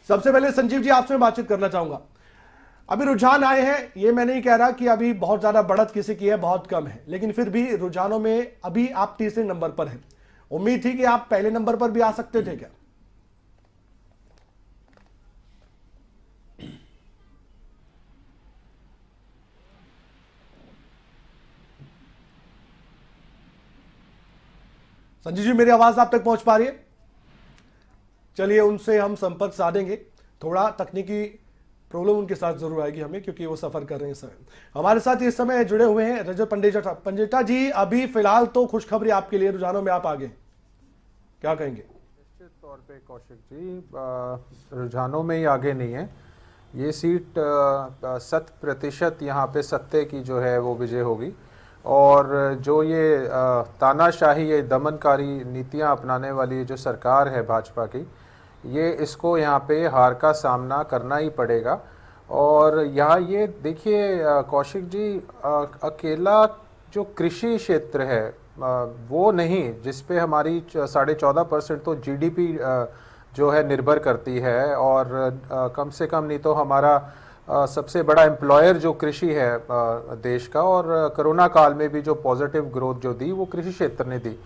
सबसे पहले संजीव जी आपसे मैं बातचीत करना चाहूंगा। अभी रुझान आए हैं, ये मैं नहीं कह रहा कि अभी बहुत ज्यादा बढ़त किसी की है, बहुत कम है, लेकिन फिर भी रुझानों में अभी आप तीसरे नंबर पर हैं। उम्मीद थी कि आप पहले नंबर पर भी आ सकते थे क्या? संजीव जी मेरी आवाज आप तक पहुंच पा रही है? चलिए उनसे हम संपर्क साधेंगे। थोड़ा तकनीकी प्रॉब्लम उनके साथ जरूर आएगी हमें, क्योंकि वो सफर कर रहे हैं इस समय। हमारे साथ इस समय जुड़े हुए हैं रजत पंडेटा जी। अभी फिलहाल तो खुशखबरी आपके लिए, रुझानों में आप आगे, क्या कहेंगे? निश्चित तौर पे कौशिक जी रुझानों में ही आगे नहीं है। ये सीट 100% यहाँ पे सत्ते की जो है वो विजय होगी। और जो ये तानाशाही, ये दमनकारी नीतियाँ अपनाने वाली जो सरकार है भाजपा की, ये इसको यहाँ पे हार का सामना करना ही पड़ेगा। और यहाँ ये देखिए कौशिक जी, अकेला जो कृषि क्षेत्र है वो नहीं, जिस पे हमारी 14.5% तो जीडीपी जो है निर्भर करती है। और कम से कम नहीं तो हमारा सबसे बड़ा एम्प्लॉयर जो कृषि है देश का, और कोरोना काल में भी जो पॉजिटिव ग्रोथ जो दी वो कृषि क्षेत्र ने दी।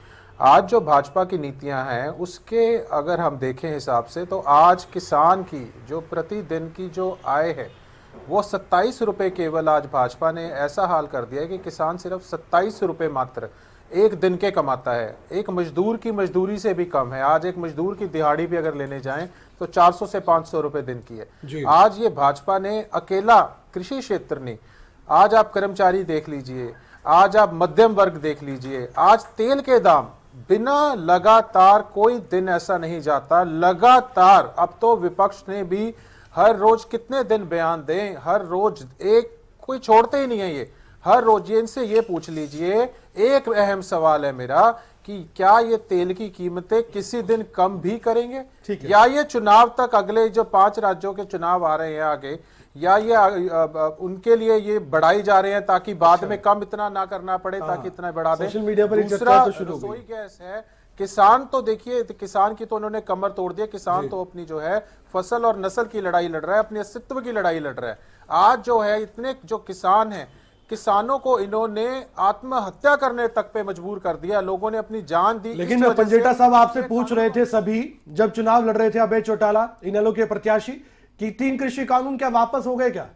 आज जो भाजपा की नीतियां हैं उसके अगर हम देखें हिसाब से, तो आज किसान की जो प्रतिदिन की जो आय है वो 27 रुपये केवल आज भाजपा ने ऐसा हाल कर दिया है कि किसान सिर्फ 27 रुपये मात्र एक दिन के कमाता है। एक मजदूर की मजदूरी से भी कम है। आज एक मजदूर की दिहाड़ी भी अगर लेने जाएं तो 400 से 500 रुपये दिन की है। आज ये भाजपा ने अकेला कृषि क्षेत्र नहीं, आज आप कर्मचारी देख लीजिए, आज आप मध्यम वर्ग देख लीजिए। आज तेल के दाम बिना लगातार कोई दिन ऐसा नहीं जाता, लगातार अब तो विपक्ष ने भी हर रोज कितने दिन बयान दें, हर रोज एक कोई छोड़ते ही नहीं है। ये हर रोज ये इनसे ये पूछ लीजिए, एक अहम सवाल है मेरा कि क्या ये तेल की कीमतें किसी दिन कम भी करेंगे, या ये चुनाव तक, अगले जो 5 राज्यों के चुनाव आ रहे हैं आगे, या ये उनके लिए ये बढ़ाई जा रहे हैं ताकि बाद में कम इतना ना करना पड़े, ताकि इतना बढ़ा दें। सोशल मीडिया पर दूसरा रसोई गैस है। किसान तो देखिए, किसान की तो उन्होंने कमर तोड़ दिया। किसान तो अपनी जो है फसल और नस्ल की लड़ाई लड़ रहा है, अपने अस्तित्व की लड़ाई लड़ रहा है। आज जो है इतने जो किसान हैं, किसानों को इन्होंने आत्महत्या करने तक पे मजबूर कर दिया। लोगों ने अपनी जान दी। लेकिन पंजेटा साहब आपसे पूछ रहे थे सभी, जब चुनाव लड़ रहे थे अभय चौटाला, इनेलो के प्रत्याशी, कि 3 कृषि कानून क्या वापस हो गए क्या,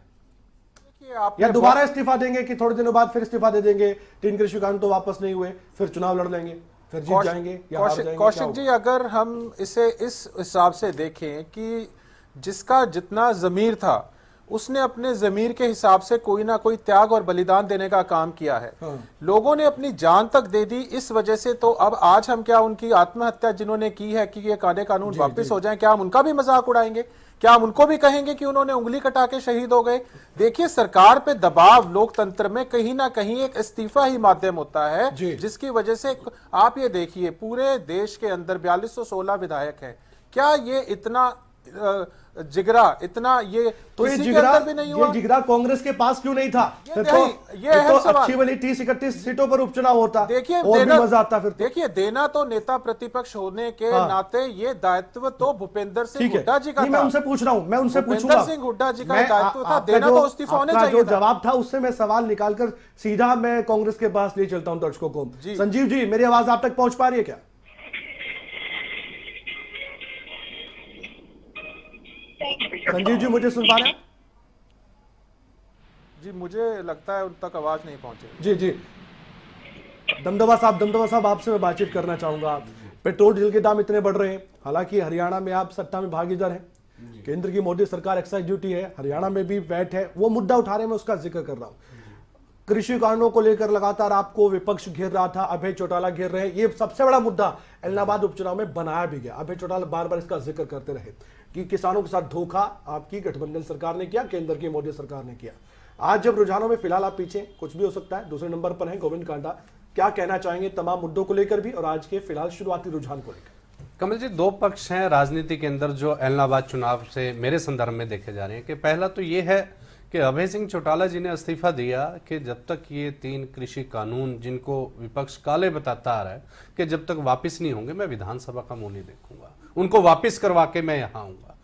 या दोबारा इस्तीफा देंगे कि थोड़े दिनों बाद फिर इस्तीफा दे देंगे? 3 कृषि कानून तो वापस नहीं हुए, फिर चुनाव लड़ लेंगे, फिर जीत जाएंगे या हार जाएंगे? कौशिक जी, अगर हम इसे इस हिसाब से देखें कि जिसका जितना जमीर था उसने अपने जमीर के हिसाब से कोई ना कोई त्याग और बलिदान देने का काम किया है। लोगों ने अपनी जान तक दे दी इस वजह से। तो अब आज हम क्या उनकी आत्महत्या जिन्होंने की है कि ये काले कानून वापस हो जाएं, क्या हम उनका भी मजाक उड़ाएंगे? क्या हम उनको भी कहेंगे कि उन्होंने उंगली कटा के शहीद हो गए? देखिए, सरकार पे दबाव लोकतंत्र में कहीं ना कहीं एक इस्तीफा ही माध्यम होता है, जिसकी वजह से आप ये देखिए पूरे देश के अंदर 4216 विधायक हैं। क्या ये इतना जिगरा, इतना ये तो ये जिगरा भी नहीं हुआ? ये जिगरा कांग्रेस के पास क्यों नहीं था? फिर तो अच्छी वाली 30-31 सीटों पर उपचुनाव होता, देखिए और भी मजा आता। फिर देखिए, देना तो नेता प्रतिपक्ष होने के नाते ये दायित्व तो भूपेंद्र सिंह हुड्डा जी का था। मैं उनसे पूछ रहा हूं, मैं उनसे पूछूंगा। भूपेंद्र सिंह हुड्डा जी का दायित्व था, देना तो इस्तीफा होने चाहिए। जो जवाब था उससे मैं सवाल निकालकर सीधा मैं कांग्रेस के पास ले चलता हूं दर्शकों को। संजीव जी, मेरी आवाज आप तक पहुंच पा रही है क्या? संजीव जी मुझे सुन पा रहे हैं? जी, मुझे लगता है उन तक आवाज नहीं पहुंची। जी जी, दमदमा साहब आपसे मैं बातचीत करना चाहूंगा। पेट्रोल डीजल के दाम इतने बढ़ रहे हैं, हालांकि हरियाणा में आप सत्ता में भागीदार हैं, केंद्र की मोदी सरकार एक्साइज ड्यूटी है, हरियाणा में भी वैट है, वो मुद्दा उठा रहे हैं, मैं उसका जिक्र कर रहा हूं। कृषि कानूनों को लेकर लगातार आपको विपक्ष घेर रहा था, अभय चौटाला घेर रहे हैं। ये सबसे बड़ा मुद्दा इलाहाबाद उपचुनाव में बनाया भी गया। अभय चौटाला बार बार इसका जिक्र करते रहे कि किसानों के साथ धोखा आपकी गठबंधन सरकार ने किया, केंद्र की मोदी सरकार ने किया। आज जब रुझानों में फिलहाल आप पीछे, कुछ भी हो सकता है, दूसरे नंबर पर है गोविंद कांडा, क्या कहना चाहेंगे तमाम मुद्दों को लेकर भी और आज के फिलहाल शुरुआती रुझान को लेकर? कमल जी, 2 पक्ष हैं राजनीति के अंदर जो इलाहाबाद चुनाव से मेरे संदर्भ में देखे जा रहे हैं। कि पहला तो ये है कि अभय सिंह चौटाला जी ने इस्तीफा दिया कि जब तक ये 3 कृषि कानून, जिनको विपक्ष काले बताता आ रहा है, कि जब तक वापस नहीं होंगे मैं विधानसभा का मुंह नहीं देखूंगा, उनको वापस करवा के मैं यहाँ आऊंगा।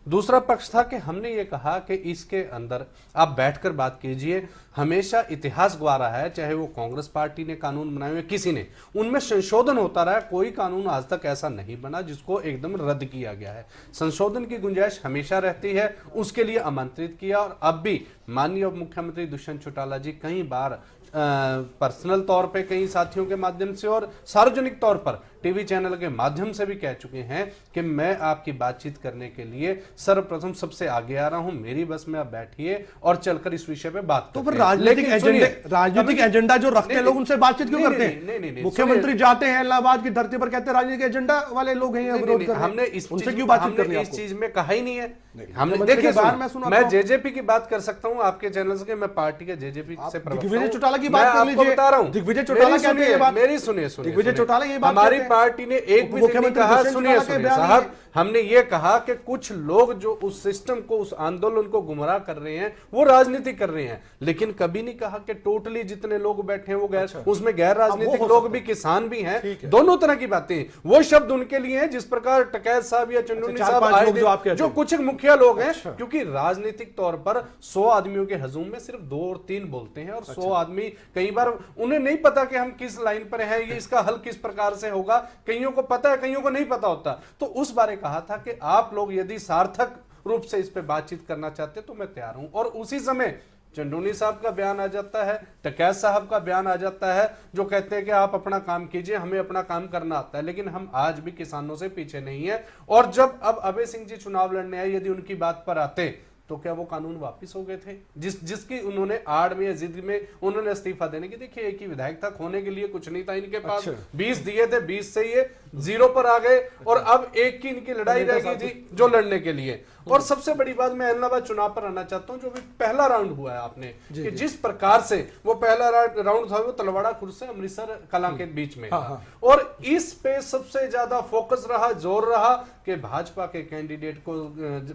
दूसरा पक्ष था कि हमने ये कहा कि इसके अंदर आप बैठकर बात कीजिए। हमेशा इतिहास गवाह रहा है, चाहे वो कांग्रेस पार्टी ने कानून बनाए या किसी ने, उनमें संशोधन होता रहा है। कोई कानून आज तक ऐसा नहीं बना जिसको एकदम रद्द किया गया है। संशोधन की गुंजाइश हमेशा रहती है, उसके लिए आमंत्रित किया। और अब भी माननीय उप मुख्यमंत्री दुष्यंत चौटाला जी कई बार पर्सनल तौर पे कई साथियों के माध्यम से और सार्वजनिक तौर पर टीवी चैनल के माध्यम से भी कह चुके हैं कि मैं आपकी बातचीत करने के लिए सर्वप्रथम सबसे आगे आ रहा हूं, मेरी बस में आप बैठिए और चलकर इस विषय पे बात तो करते फिर हैं। राजनीतिक एजेंडा जो रखते हैं लोग उनसे बातचीत क्यों करते हैं? मुख्यमंत्री जाते हैं इलाहाबाद की धरती पर, कहते हैं राजनीतिक एजेंडा वाले लोग हैं, विरोध कर रहे हैं। हमने इस उनसे क्यों बातचीत करनी है इस चीज में कहा ही नहीं है। हमने मुख्यमंत्री देखिए, के बारे में सुना मैं था। जेजेपी की बात कर सकता हूं आपके चैनल से, मैं पार्टी के जेजेपी से प्रवक्ता दिग्विजय हूं। चौटाला की मैं बात कर आपको लीजिए। बता रहा हूं, दिग्विजय चौटाला मेरी कहते हैं ये बात। मेरी सुनिए दिग्विजय चौटाला ये बात हमारी कहते हैं। पार्टी ने एक भी दिन नहीं मुख्यमंत्री कहा। दुष्यंत सुनिए चौटाला के बयान साहब, ये- हमने ये कहा कि कुछ लोग जो उस सिस्टम को, उस आंदोलन को गुमराह कर रहे हैं, वो राजनीति कर रहे हैं, लेकिन कभी नहीं कहा कि टोटली जितने लोग बैठे हैं वो गैर, उसमें गैर राजनीतिक हो लोग सकता भी, किसान भी हैं, ठीक है। दोनों तरह की बातें। वो शब्द उनके लिए हैं जिस प्रकार टकैत साहब या चंदूनी चार साहब पांच आए लोग दिन, जो आप कहते जो हैं। कुछ मुखिया लोग हैं, अच्छा। क्योंकि राजनीतिक तौर पर 100 आदमियों के हजूम में सिर्फ 2 और 3 बोलते हैं, और 100 आदमी कई बार उन्हें नहीं पता कि हम किस लाइन पर हैं, ये इसका हल किस प्रकार से होगा। कईयों को पता है, कईयों को नहीं पता होता। तो उस बारे कहा था कि आप लोग यदि सार्थक रूप से इस पे बातचीत करना चाहते तो मैं तैयार हूं। और उसी समय चंदूनी साहब का बयान आ जाता है, टकैत साहब का बयान आ जाता है, जो कहते हैं कि आप अपना काम कीजिए, हमें अपना काम करना आता है। लेकिन हम आज भी किसानों से पीछे नहीं है। और जब अब अभय सिंह जी चुनाव लड़ने आए, यदि उनकी बात पर आते तो क्या वो कानून वापस हो गए थे जिसकी उन्होंने आड़ में या जिद में उन्होंने इस्तीफा देने की? देखिए, एक ही विधायक था, खोने के लिए कुछ नहीं था इनके पास। 20 दिए थे, 20 से ये 0 पर आ गए, और अब एक की इनकी लड़ाई रह गई थी जो लड़ने के लिए। और सबसे बड़ी बात, मैं इलाहाबाद चुनाव पर आना चाहता हूं, जो भी पहला राउंड हुआ है आपने, कि जिस प्रकार से वो पहला राउंड था, वो तलवाड़ा खुर्द से अमृतसर कला के बीच में, और इस पे सबसे ज्यादा फोकस रहा, जोर रहा कि भाजपा के कैंडिडेट को,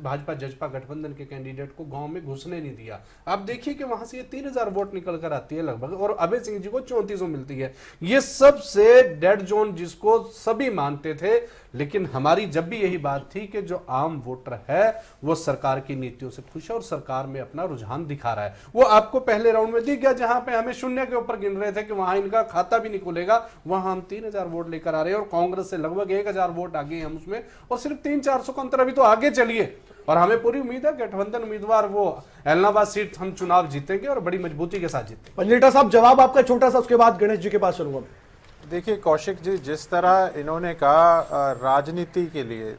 भाजपा जजपा गठबंधन के कैंडिडेट को गांव में घुसने नहीं दिया। अब देखिए कि वहां से ये 3000 वोट निकल कर आती है लगभग, और अभय सिंह जी को 3400 मिलती है। ये सबसे डेड जोन जिसको सभी मानते थे। लेकिन हमारी जब भी यही बात थी कि जो आम वोटर है वो सरकार की नीतियों से खुश है और सरकार में अपना रुझान दिखा रहा है। वो आपको पहले राउंड में दिख गया, जहां पे हमें शून्य के ऊपर गिन रहे थे कि वहां इनका खाता भी नहीं खुलेगा, वहां हम 3000 वोट लेकर आ रहे हैं, और कांग्रेस से लगभग 1000 वोट आगे हैं हम उसमें, और सिर्फ 300-400 का अंतर। अभी तो आगे चलिए, और हमें पूरी उम्मीद है गठबंधन उम्मीदवार वो इलाहाबाद सीट हम चुनाव जीतेंगे और बड़ी मजबूती के साथ जीतेंगे। पंजेटा साहब, जवाब आपका छोटा सा, उसके बाद गणेश जी के पास चलूंगा मैं। देखिए कौशिक जी, जिस तरह इन्होंने कहा राजनीति के लिए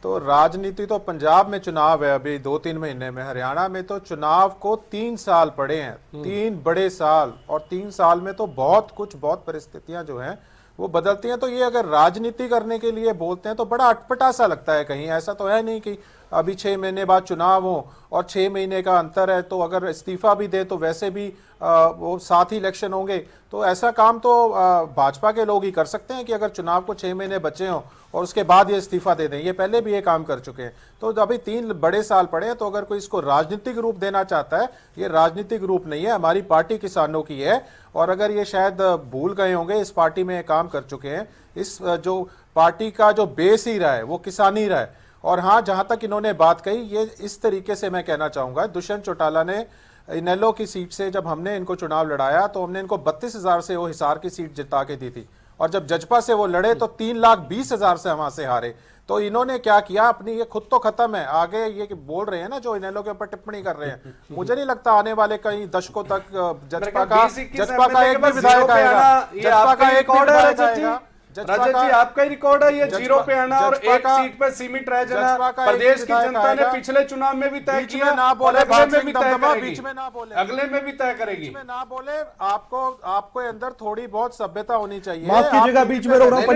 तो राजनीति तो पंजाब में चुनाव है अभी 2-3 महीने में, हरियाणा में तो चुनाव को 3 साल पड़े हैं, 3 बड़े साल, और 3 साल में तो बहुत परिस्थितियां जो हैं वो बदलती हैं। तो ये अगर राजनीति करने के लिए बोलते हैं तो बड़ा अटपटा सा लगता है। कहीं ऐसा तो है नहीं कि अभी 6 महीने बाद चुनाव हो और 6 महीने का अंतर है, तो अगर इस्तीफा भी दे तो वैसे भी वो साथ ही इलेक्शन होंगे। तो ऐसा काम तो भाजपा के लोग ही कर सकते हैं कि अगर चुनाव को 6 महीने बचे हों और उसके बाद ये इस्तीफा दे दें। ये पहले भी ये काम कर चुके हैं। तो अभी 3 बड़े साल पड़े हैं, तो अगर कोई इसको राजनीतिक रूप देना चाहता है, ये राजनीतिक रूप नहीं है। हमारी पार्टी किसानों की है, और अगर ये शायद भूल गए होंगे, इस पार्टी में काम कर चुके हैं। इस जो पार्टी का जो बेस ही रहा है वो किसानी रहा है। और हाँ, जहां तक इन्होंने बात कही, ये इस तरीके से मैं कहना चाहूंगा, दुष्यंत चौटाला ने इनेलो की सीट से जब हमने इनको चुनाव लड़ाया तो हमने इनको 32,000 से वो हिसार की सीट जिता के दी थी, और जब जजपा से वो लड़े तो 3,20,000 से वहां से हारे। तो इन्होंने क्या किया, अपनी ये खुद तो खत्म है, आगे ये बोल रहे हैं ना जो इनेलो के ऊपर टिप्पणी कर रहे हैं, मुझे नहीं लगता आने वाले कई दशकों तक जजपा का एक भी विधायक आएगा, जजपा का एक विधायक आएगा। रजत जी, आपका ही रिकॉर्ड है ये 0 पे आना और एक सीट पर सीमित रह जाना। प्रदेश की जनता ने पिछले चुनाव में भी तय किया, और अगले में भी तय करेगी, बीच में ना बोले, अगले में भी तय करेगी। बीच में ना बोले, आपको अंदर थोड़ी बहुत सभ्यता होनी चाहिए। माफ कीजिएगा, बीच में रोक रहा हूं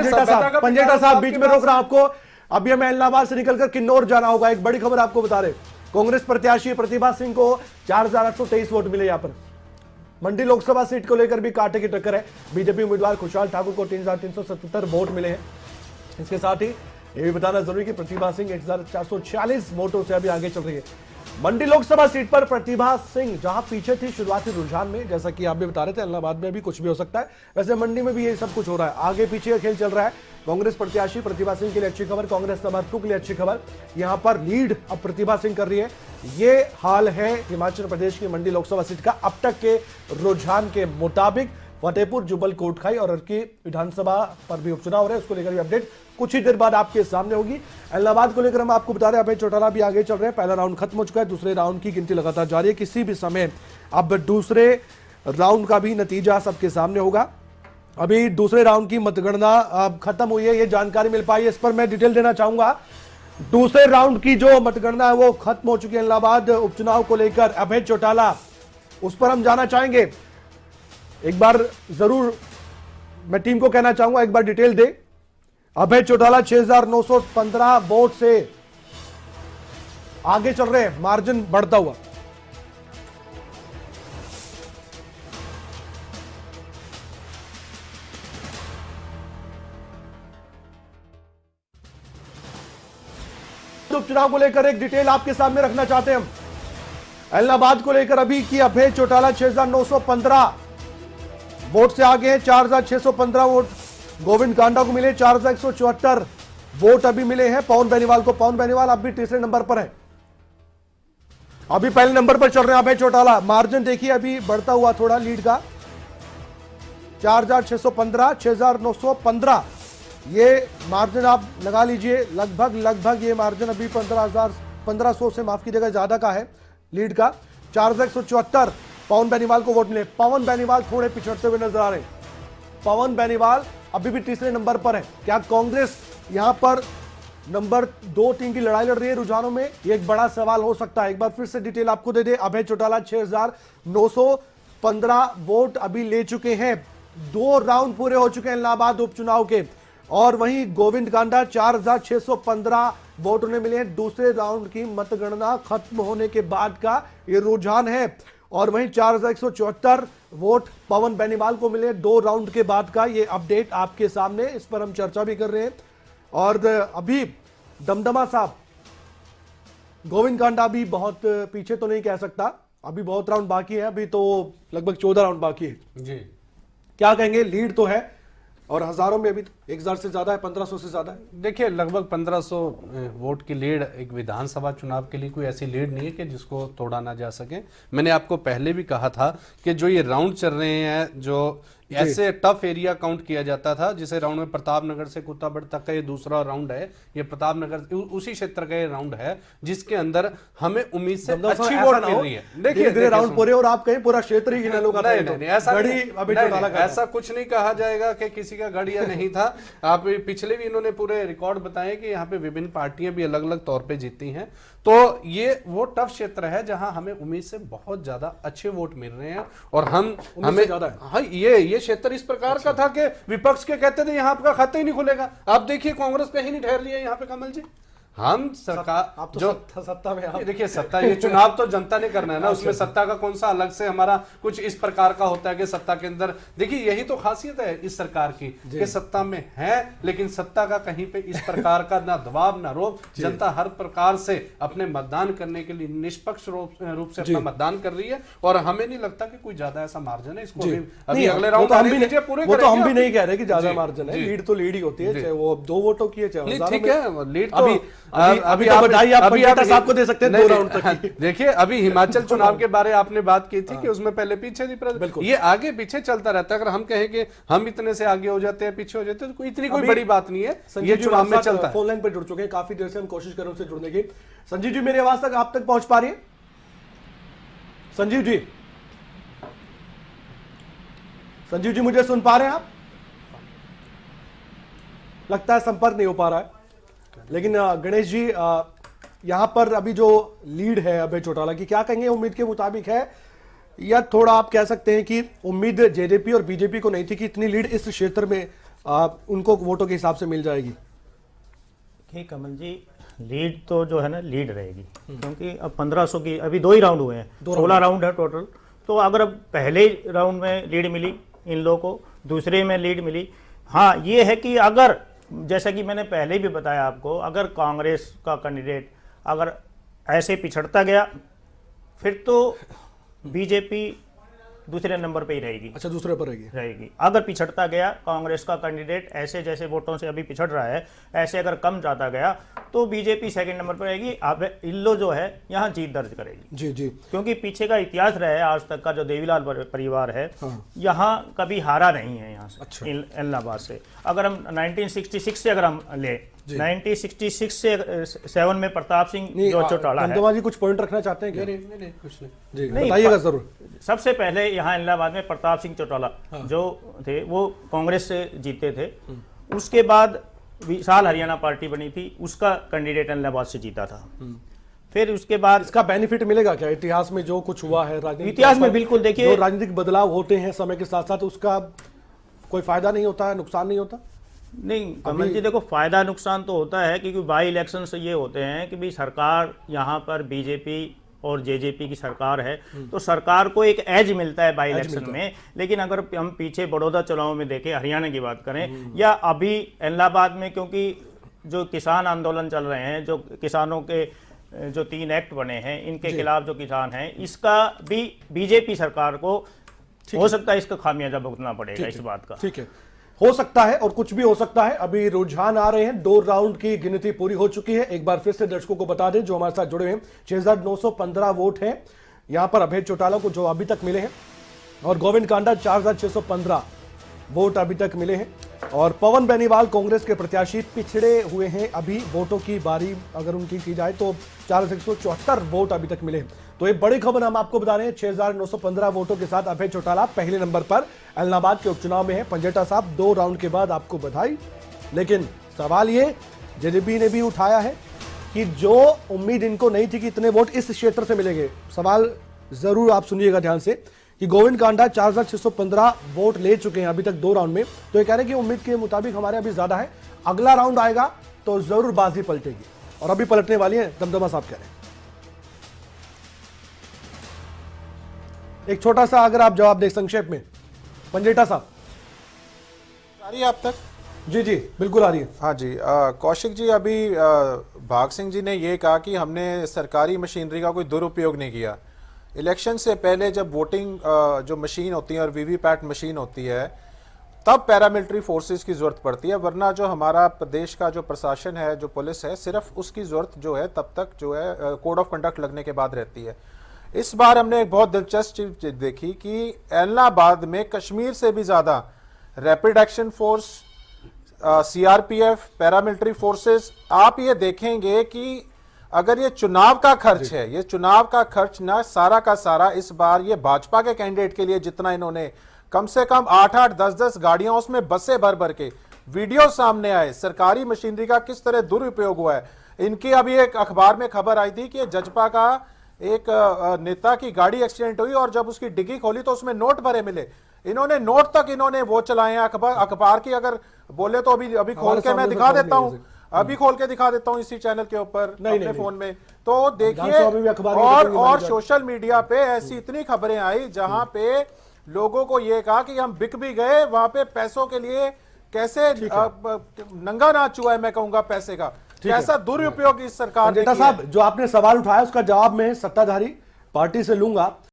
पंजेटा साहब, बीच में रोक रहा हूं आपको। अभी हमें इलाहाबाद से निकलकर किन्नौर जाना होगा। एक बड़ी खबर आपको बता रहे, कांग्रेस प्रत्याशी प्रतिभा सिंह को 4,823 वोट मिले। यहां पर मंडी लोकसभा सीट को लेकर भी कांटे की टक्कर है। बीजेपी उम्मीदवार खुशहाल ठाकुर को 3,377 वोट मिले हैं। इसके साथ ही ये भी बताना जरूरी कि प्रतिभा सिंह 1,446 वोटों से अभी आगे चल रही है। मंडी लोकसभा सीट पर प्रतिभा सिंह जहां पीछे थी शुरुआती रुझान में, जैसा कि आप भी बता रहे थे, इलाहाबाद में भी कुछ भी हो सकता है, वैसे मंडी में भी ये सब कुछ हो रहा है। आगे पीछे का खेल चल रहा है। कांग्रेस प्रत्याशी प्रतिभा सिंह के लिए अच्छी खबर, कांग्रेस समर्थकों के लिए अच्छी खबर। यहां पर लीड अब प्रतिभा सिंह कर रही है। ये हाल है हिमाचल प्रदेश की मंडी लोकसभा सीट का अब तक के रुझान के मुताबिक। फतेहपुर, जुब्बल, कोटखाई और अर्की विधानसभा पर भी उपचुनाव हो रहे हैं, उसको लेकर भी अपडेट कुछ ही देर बाद आपके सामने होगी। इलाहाबाद को लेकर हम आपको बता रहे हैं अभय चौटाला भी आगे चल रहे हैं। पहला राउंड खत्म हो चुका है, दूसरे राउंड की गिनती लगातार जारी है। किसी भी समय अब दूसरे राउंड का भी नतीजा सबके सामने होगा। अभी दूसरे राउंड की मतगणना अब खत्म हुई है, ये जानकारी मिल पाई है, इस पर मैं डिटेल देना चाहूंगा। दूसरे राउंड की जो मतगणना है वो खत्म हो चुकी है इलाहाबाद उपचुनाव को लेकर। अभय चौटाला, उस पर हम जाना चाहेंगे। एक बार जरूर मैं टीम को कहना चाहूंगा एक बार डिटेल दे। अभय चौटाला 6,915 वोट से आगे चल रहे हैं, मार्जिन बढ़ता हुआ। उपचुनाव को लेकर एक डिटेल आपके सामने रखना चाहते हैं हम। इलाहाबाद को लेकर अभी की अभय चौटाला 6,915 वोट से आगे हैं। 4,615 वोट गोविंद कांडा को मिले, 4,174 वोट अभी मिले हैं पवन बेनीवाल को। पवन बेनीवाल अब भी तीसरे नंबर पर है, अभी पहले नंबर पर चल रहे हैं अभय चौटाला। मार्जिन देखिए अभी बढ़ता हुआ थोड़ा लीड का, 4,615, 6,915 ये मार्जिन आप लगा लीजिए। लगभग ये मार्जिन अभी 1500 से माफ कीजिएगा ज्यादा का है लीड का। 4,174 पवन बेनीवाल को वोट मिले। पवन बेनीवाल थोड़े पिछड़ते हुए नजर आ रहे हैं। पवन बेनीवाल अभी भी तीसरे नंबर पर है। क्या कांग्रेस यहां पर नंबर 2-3 की लड़ाई लड़ रही है रुझानों में? ये एक बड़ा सवाल हो सकता है। एक बार फिर से डिटेल आपको दे दे। अभय चौटाला 6,915 वोट अभी ले चुके हैं। 2 राउंड पूरे हो चुके हैं इलाहाबाद उपचुनाव के। और वहीं गोविंद कांडा 4,615 वोट उन्हें मिले हैं। दूसरे राउंड की मतगणना खत्म होने के बाद का ये रुझान है। और वहीं 4,174 वोट पवन बेनीवाल को मिले 2 राउंड के बाद का ये अपडेट आपके सामने, इस पर हम चर्चा भी कर रहे हैं। और अभी दमदमा साहब, गोविंद कांडा भी बहुत पीछे तो नहीं कह सकता, अभी बहुत राउंड बाकी है, अभी तो लगभग 14 राउंड बाकी है जी। क्या कहेंगे? लीड तो है और हजारों में अभी 1,000 से ज्यादा है, 1,500 से ज्यादा है। देखिए लगभग 1500 वोट की लीड एक विधानसभा चुनाव के लिए कोई ऐसी लीड नहीं है कि जिसको तोड़ा ना जा सके। मैंने आपको पहले भी कहा था कि जो ये राउंड चल रहे हैं, जो ऐसे टफ एरिया काउंट किया जाता था, जिसे राउंड में प्रतापनगर से कुत्ताबड़ तक का ये दूसरा राउंड है, ये प्रतापनगर उसी क्षेत्र का ये राउंड है जिसके अंदर हमें उम्मीद से अच्छी वोट मिल रही है। देखिए राउंड पूरे और आप कहीं पूरा क्षेत्र ही लोग ऐसा कुछ नहीं कहा जाएगा कि किसी का गढ़ या नहीं था। आप पिछले भी इन्होंने पूरे रिकॉर्ड बताए कि यहाँ पे विभिन्न पार्टियां भी अलग अलग तौर पे जीती हैं। तो ये वो टफ क्षेत्र है जहां हमें उम्मीद से बहुत ज्यादा अच्छे वोट मिल रहे हैं। और हमें हाँ, ये क्षेत्र इस प्रकार का था कि विपक्ष के कहते थे यहाँ आपका खाता ही नहीं खुलेगा। आप देखिए कांग्रेस कहीं नहीं ठहर लिया यहाँ पे कमल जी। हम सरकार आप तो जो सत्ता में आप देखिए सत्ता, ये चुनाव तो जनता ने करना है ना, उसमें सत्ता का कौन सा अलग से हमारा कुछ इस प्रकार का होता है कि सत्ता के अंदर। देखिए यही तो खासियत है इस सरकार की कि सत्ता में है लेकिन सत्ता का कहीं पे इस प्रकार का ना दबाव ना रोक। जनता हर प्रकार से अपने मतदान करने के लिए निष्पक्ष रूप से अपना मतदान कर रही है। और हमें नहीं लगता कि कोई ज्यादा ऐसा मार्जिन है। इसको अभी अगले राउंड हम भी नहीं कह रहे कि ज्यादा मार्जिन है। लीड तो लीड ही होती है, चाहे वो 2 वोटों की है चाहे ठीक है। लीड तो अभी आप साहब को दे सकते हैं 2 राउंड तक। देखिए अभी हिमाचल चुनाव के बारे आपने बात की थी कि उसमें पहले पीछे थी, ये आगे पीछे चलता रहता है। अगर हम कहें कि हम इतने से आगे हो जाते हैं पीछे हो जाते हैं तो इतनी कोई बड़ी बात नहीं है। ये चुनाव में चलता है। फोन लाइन पर जुड़ चुके हैं, काफी देर से हम कोशिश कर रहे हैं उनसे जुड़ने की। संजीव जी मेरी आवाज तक आप तक पहुंच पा रही है? संजीव जी, संजीव जी मुझे सुन पा रहे हैं आप? लगता है संपर्क नहीं हो पा रहा है। लेकिन गणेश जी, यहां पर अभी जो लीड है अभय चौटाला की, क्या कहेंगे? उम्मीद के मुताबिक है या थोड़ा आप कह सकते हैं कि उम्मीद जेजेपी और बीजेपी को नहीं थी कि इतनी लीड इस क्षेत्र में उनको वोटों के हिसाब से मिल जाएगी? ठीक कमल जी, लीड तो जो है ना लीड रहेगी, क्योंकि अब 1500 की अभी 2 ही राउंड हुए हैं, 16 राउंड है टोटल। तो अगर अब पहले राउंड में लीड मिली इन लोगों को, दूसरे में लीड मिली, हाँ ये है कि अगर जैसा कि मैंने पहले भी बताया आपको, अगर कांग्रेस का कैंडिडेट अगर ऐसे पिछड़ता गया, फिर तो बीजेपी दूसरे नंबर पे ही अच्छा, दूसरे पर रहेगी। रहेगी। अगर पिछड़ता गया कांग्रेस का कैंडिडेट ऐसे जैसे वोटों से अभी पिछड़ रहा है, ऐसे अगर कम जाता गया तो बीजेपी सेकंड नंबर पर रहेगी। अब इल्लो जो है यहाँ जीत दर्ज करेगी। जी जी। क्योंकि पीछे का इतिहास रहा है आज तक का, जो देवीलाल परिवार है यहाँ कभी हारा नहीं है यहाँ से। अच्छा। इलाहाबाद से अगर हम 1966 से अगर हम ले 1966 से 7 में प्रताप सिंह जो चौटाला है। दमदमा जी कुछ पॉइंट रखना चाहते हैं क्या? नहीं, कुछ नहीं। जी नहीं, बताइएगा जरूर। सबसे पहले यहाँ इलाहाबाद में प्रताप सिंह चौटाला जो थे वो कांग्रेस से जीते थे। उसके बाद विशाल हरियाणा पार्टी बनी थी, उसका कैंडिडेट इलाहाबाद से जीता था। फिर उसके बाद इसका बेनिफिट मिलेगा क्या इतिहास में जो कुछ हुआ है राजनीतिक इतिहास में? बिल्कुल, देखिए जो राजनीतिक बदलाव होते हैं समय के साथ साथ, उसका कोई फायदा नहीं होता है, नुकसान नहीं होता? नहीं कमल जी, देखो फायदा नुकसान तो होता है, क्योंकि बाई इलेक्शन से ये होते हैं कि भाई सरकार यहाँ पर बीजेपी और जेजेपी की सरकार है, तो सरकार को एक एज मिलता है बाई इलेक्शन में। लेकिन अगर हम पीछे बड़ौदा चुनाव में देखें, हरियाणा की बात करें या अभी इलाहाबाद में, क्योंकि जो किसान आंदोलन चल रहे हैं, जो किसानों के जो 3 एक्ट बने हैं, इनके खिलाफ जो किसान हैं, इसका भी बीजेपी सरकार को हो सकता है इसका खामियाजा भुगतना पड़ेगा इस बात का। ठीक है, हो सकता है और कुछ भी हो सकता है। अभी रुझान आ रहे हैं, 2 राउंड की गिनती पूरी हो चुकी है। एक बार फिर से दर्शकों को बता दें जो हमारे साथ जुड़े हैं, 6915 वोट हैं यहां पर अभय चौटाला को जो अभी तक मिले हैं, और गोविंद कांडा 4615 वोट अभी तक मिले हैं। और पवन बेनीवाल कांग्रेस के प्रत्याशी पिछड़े हुए हैं, अभी वोटों की बारी अगर उनकी की जाए तो 4174 वोट अभी तक मिले हैं। तो एक बड़ी खबर हम आपको बता रहे हैं, 6915 वोटों के साथ अभय चौटाला पहले नंबर पर इलाहाबाद के उपचुनाव में है। पंजेटा साहब 2 राउंड के बाद आपको बधाई। लेकिन सवाल ये जेजेपी ने भी उठाया है कि जो उम्मीद इनको नहीं थी कि इतने वोट इस क्षेत्र से मिलेंगे, सवाल जरूर आप सुनिएगा ध्यान से, कि गोविंद कांडा 4615 वोट ले चुके हैं अभी तक 2 राउंड में। तो ये कह रहे हैं कि उम्मीद के मुताबिक हमारे अभी ज्यादा है, अगला राउंड आएगा तो जरूर बाजी पलटेगी, और अभी पलटने वाली है, दमदमा साहब कह रहे हैं। एक छोटा सा अगर आप जवाब दें संक्षेप में, पंजेटा साहब। आ रही है आप तक? जी जी बिल्कुल आ रही है। हाँ जी, कौशिक जी, अभी भाग सिंह जी ने ये कहा कि हमने सरकारी मशीनरी का कोई दुरुपयोग नहीं किया। इलेक्शन से पहले जब वोटिंग जो मशीन होती है और वीवीपैट मशीन होती है, तब पैरामिलिट्री फोर्सेस की ज़रूरत पड़ती है, वरना जो हमारा प्रदेश का जो प्रशासन है, जो पुलिस है, सिर्फ उसकी ज़रूरत जो है तब तक जो है कोड ऑफ कंडक्ट लगने के बाद रहती है। इस बार हमने एक बहुत दिलचस्प चीज देखी कि इलाहाबाद में कश्मीर से भी ज़्यादा rapid action force, CRPF, paramilitary forces, आप ये देखेंगे कि अगर ये चुनाव का खर्च है, ये चुनाव का खर्च ना सारा का सारा इस बार ये भाजपा के कैंडिडेट के लिए जितना इन्होंने कम से कम 8-8, 10-10 गाड़ियां, उसमें बसें भर भर के वीडियो सामने आए, सरकारी मशीनरी का किस तरह दुरुपयोग हुआ है। इनकी अभी एक अखबार में खबर आई थी कि जजपा का एक नेता की गाड़ी एक्सीडेंट हुई और जब उसकी डिग्गी खोली तो उसमें नोट भरे मिले। इन्होंने नोट तक इन्होंने वो चलाए हैं। अखबार की अगर बोले तो अभी खोल के मैं दिखा देता हूं, अभी खोल के दिखा देता हूं इसी चैनल के ऊपर अपने फोन में, तो देखिए। और सोशल मीडिया पे ऐसी इतनी खबरें आई जहां पे लोगों को ये कहा कि हम बिक भी गए, वहां पे पैसों के लिए कैसे नंगा नाच हुआ है, मैं कहूंगा पैसे का कैसा दुरुपयोग इस सरकार ने किया। साहब, जो आपने सवाल उठाया उसका जवाब मैं सत्ताधारी पार्टी से लूंगा।